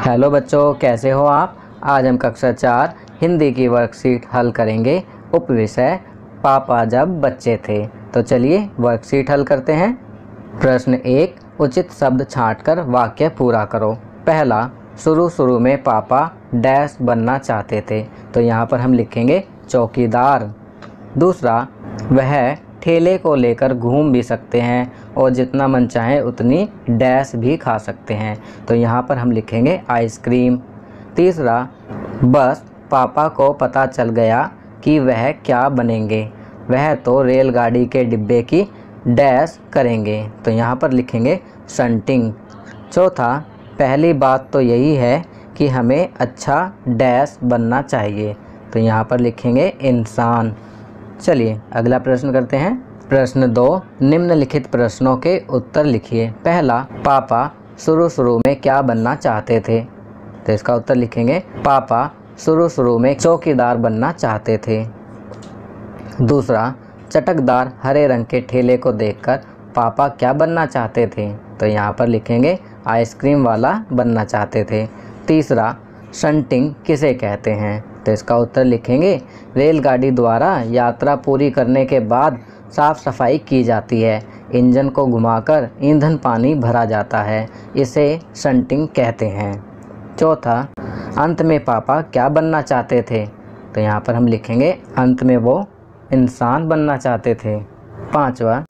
Hello बच्चों, कैसे हो आप। आज हम कक्षा 4 हिंदी की वर्कशीट हल करेंगे। उपविषय पापा जब बच्चे थे। तो चलिए वर्कशीट हल करते हैं। प्रश्न 1, उचित शब्द छांटकर वाक्य पूरा करो। पहला, शुरू में पापा डैश बनना चाहते थे। तो यहाँ पर हम लिखेंगे चौकीदार। दूसरा, वह ठेले को लेकर घूम भी सकते हैं और जितना मन चाहे उतनी डैश भी खा सकते हैं। तो यहाँ पर हम लिखेंगे आइसक्रीम। तीसरा, बस पापा को पता चल गया कि वह क्या बनेंगे। वह तो रेलगाड़ी के डिब्बे की डैश करेंगे। तो यहाँ पर लिखेंगे शंटिंग। चौथा, पहली बात तो यही है कि हमें अच्छा डैश बनना चाहिए। तो यहाँ पर लिखेंगे इंसान। चलिए अगला प्रश्न करते हैं। प्रश्न 2, निम्नलिखित प्रश्नों के उत्तर लिखिए। पहला, पापा शुरू में क्या बनना चाहते थे। तो इसका उत्तर लिखेंगे पापा शुरू में चौकीदार बनना चाहते थे। दूसरा, चटकदार हरे रंग के ठेले को देखकर पापा क्या बनना चाहते थे। तो यहाँ पर लिखेंगे आइसक्रीम वाला बनना चाहते थे। तीसरा, शंटिंग किसे कहते हैं। तो इसका उत्तर लिखेंगे रेलगाड़ी द्वारा यात्रा पूरी करने के बाद साफ सफाई की जाती है। इंजन को घुमाकर ईंधन पानी भरा जाता है, इसे शंटिंग कहते हैं। चौथा, अंत में पापा क्या बनना चाहते थे। तो यहाँ पर हम लिखेंगे अंत में वो इंसान बनना चाहते थे। पांचवा,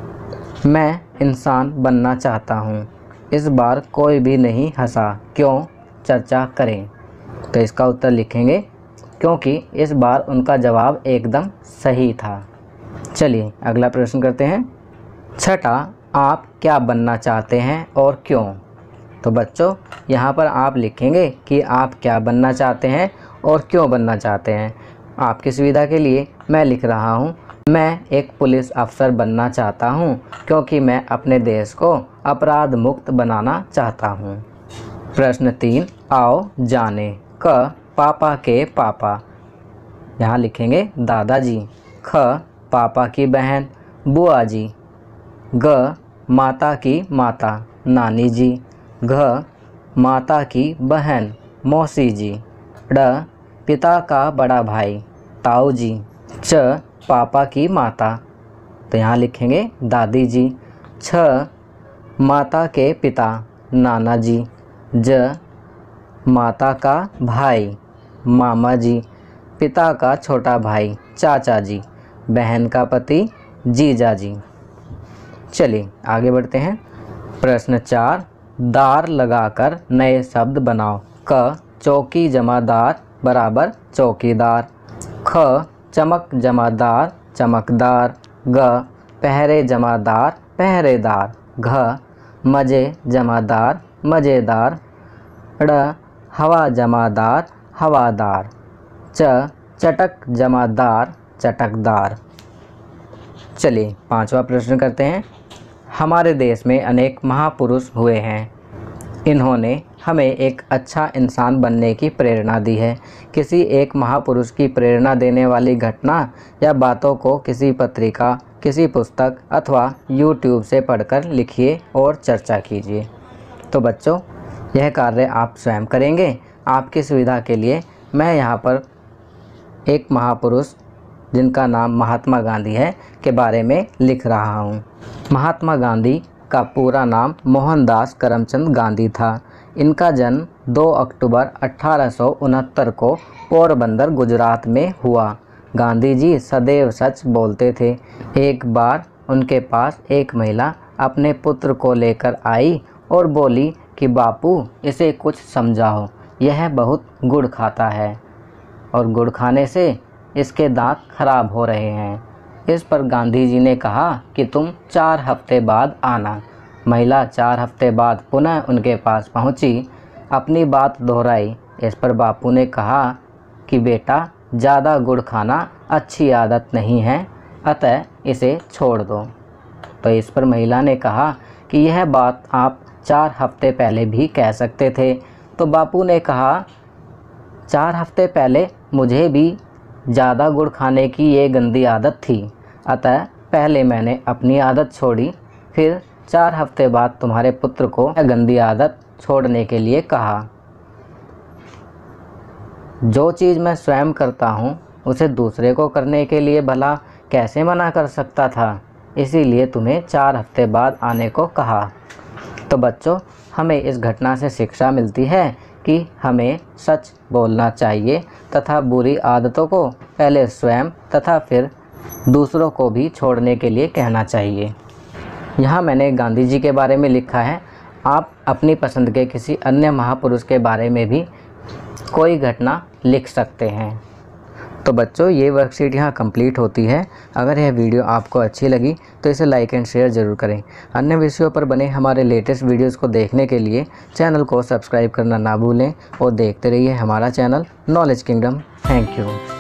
मैं इंसान बनना चाहता हूँ। इस बार कोई भी नहीं हंसा, क्यों, चर्चा करें। तो इसका उत्तर लिखेंगे क्योंकि इस बार उनका जवाब एकदम सही था। चलिए अगला प्रश्न करते हैं। छठा, आप क्या बनना चाहते हैं और क्यों। तो बच्चों यहाँ पर आप लिखेंगे कि आप क्या बनना चाहते हैं और क्यों बनना चाहते हैं। आपकी सुविधा के लिए मैं लिख रहा हूँ, मैं एक पुलिस अफसर बनना चाहता हूँ क्योंकि मैं अपने देश को अपराध मुक्त बनाना चाहता हूँ। प्रश्न 3, आओ जाने। क, पापा के पापा, यहाँ लिखेंगे दादाजी। ख, पापा की बहन बुआ जी। ग, माता की माता नानी जी। घ, माता की बहन मौसी जी। ड, पिता का बड़ा भाई ताऊ जी। च, पापा की माता, तो यहाँ लिखेंगे दादी जी। छ, माता के पिता नाना जी। ज, माता का भाई मामा जी। पिता का छोटा भाई चाचा जी। बहन का पति जीजा जी। चलिए आगे बढ़ते हैं। प्रश्न 4, दार लगाकर नए शब्द बनाओ। क, चौकी जमादार बराबर चौकीदार। ख, चमक जमादार चमकदार। ग, पहरे जमादार पहरेदार। घ, मजे जमादार मज़ेदार। ड़, हवा जमादार हवादार। च, चटक जमादार चटकदार। चलिए पांचवा प्रश्न करते हैं। हमारे देश में अनेक महापुरुष हुए हैं। इन्होंने हमें एक अच्छा इंसान बनने की प्रेरणा दी है। किसी एक महापुरुष की प्रेरणा देने वाली घटना या बातों को किसी पत्रिका, किसी पुस्तक अथवा YouTube से पढ़कर लिखिए और चर्चा कीजिए। तो बच्चों यह कार्य आप स्वयं करेंगे। आपकी सुविधा के लिए मैं यहाँ पर एक महापुरुष जिनका नाम महात्मा गांधी है के बारे में लिख रहा हूँ। महात्मा गांधी का पूरा नाम मोहनदास करमचंद गांधी था। इनका जन्म 2 अक्टूबर 1869 को पोरबंदर गुजरात में हुआ। गांधी जी सदैव सच बोलते थे। एक बार उनके पास एक महिला अपने पुत्र को लेकर आई और बोली कि बापू इसे कुछ समझाओ, यह बहुत गुड़ खाता है और गुड़ खाने से इसके दांत खराब हो रहे हैं। इस पर गांधी जी ने कहा कि तुम 4 हफ्ते बाद आना। महिला 4 हफ्ते बाद पुनः उनके पास पहुंची, अपनी बात दोहराई। इस पर बापू ने कहा कि बेटा ज़्यादा गुड़ खाना अच्छी आदत नहीं है, अतः इसे छोड़ दो। तो इस पर महिला ने कहा कि यह बात आप 4 हफ्ते पहले भी कह सकते थे। तो बापू ने कहा 4 हफ्ते पहले मुझे भी ज़्यादा गुड़ खाने की ये गंदी आदत थी, अतः पहले मैंने अपनी आदत छोड़ी, फिर 4 हफ्ते बाद तुम्हारे पुत्र को गंदी आदत छोड़ने के लिए कहा। जो चीज़ मैं स्वयं करता हूँ उसे दूसरे को करने के लिए भला कैसे मना कर सकता था, इसीलिए तुम्हें 4 हफ्ते बाद आने को कहा। तो बच्चों, हमें इस घटना से शिक्षा मिलती है कि हमें सच बोलना चाहिए तथा बुरी आदतों को पहले स्वयं तथा फिर दूसरों को भी छोड़ने के लिए कहना चाहिए। यहाँ मैंने गांधी जी के बारे में लिखा है, आप अपनी पसंद के किसी अन्य महापुरुष के बारे में भी कोई घटना लिख सकते हैं। तो बच्चों, ये वर्कशीट यहाँ कंप्लीट होती है। अगर यह वीडियो आपको अच्छी लगी तो इसे लाइक एंड शेयर ज़रूर करें। अन्य विषयों पर बने हमारे लेटेस्ट वीडियोस को देखने के लिए चैनल को सब्सक्राइब करना ना भूलें और देखते रहिए हमारा channel knowledge kingdom. Thank you.